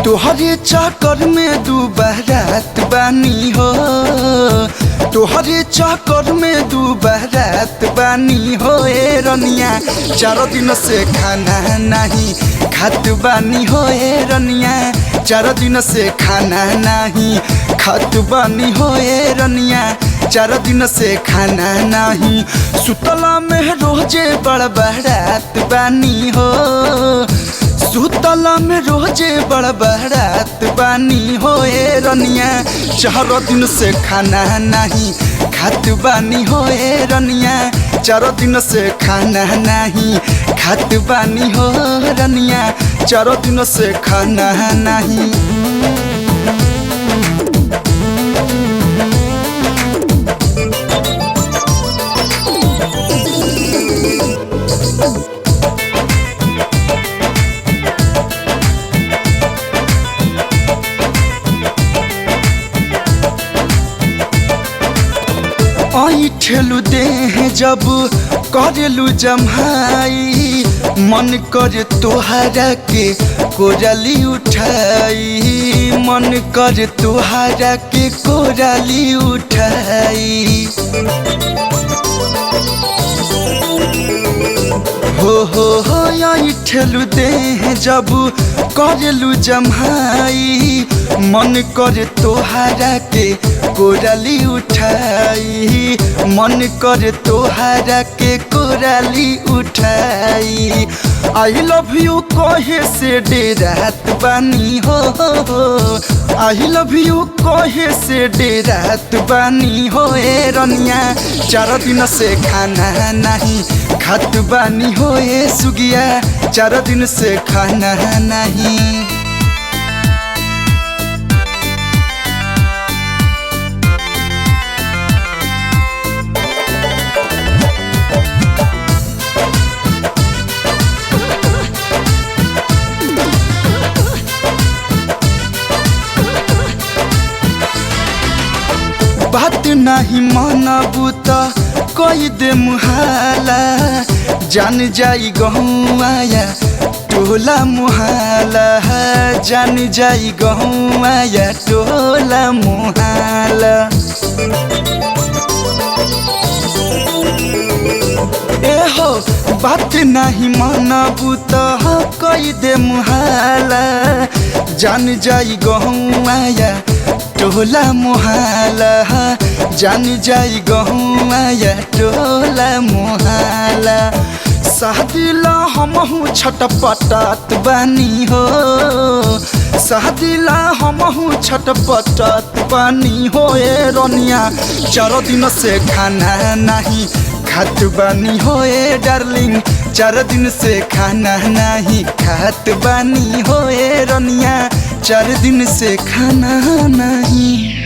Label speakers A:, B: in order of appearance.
A: तोहरे चक्कर में दुबारात बानी हो, तोहरे चक्कर में दुबारात बानी हो ए रनिया। 4 दिन से खाना नहीं खात बानी हो ए रनिया। 4 दिन से खाना नहीं खात बानी हो ए रनिया। 4 दिन से खाना नहीं। सुतला में रोजे बड़बड़ात बानी हो, सुतला में रोजे बड़बड़ात बानी हो ए रनिया। 4 दिन से खाना नहीं खात बानी हो ए रनिया। 4 दिन से खाना नहीं खात बानी हो रनिया। 4 दिन से खाना नहीं। ठेलू देह जब करेलू जमाई, मन कर तोहरा के कोराली उठाई, मन कर तोहरा के कोराली उठाई। हो यही ठेलू देह जब करेलू जमाई, मन कर तोहरा के कोराली उठाई, मन कर तोहरा के कोराली उठाई। आई लव यू कहे से डेरात बानी हो, आई लव यू कहे से डेरात बानी हो ए रनिया। 4 दिन से खाना नहीं खात बानी हो ए सुगिया। 4 दिन से खाना नहीं। बात नहीं मानबू तो कोई दे मुहाला, जान जाई गहुआया टोला मुहाला, जान जाई गहुआया टोला मुहाला। ए हो बात नहीं मानबू तो कोई दे मुहाला, जान जाई गहुआया टोला मुहाला, जान जाई गहुआया टोला मुहाला। शादीला हमहू छटपटात बानी हो, शादीला हमहू छटपटात बानी हो ए रनिया। 4 दिन से खाना नहीं खात बानी हो ए डार्लिंग। 4 दिन से खाना नहीं खात बानी हो ए रनिया। 4 दिन से खाना नहीं।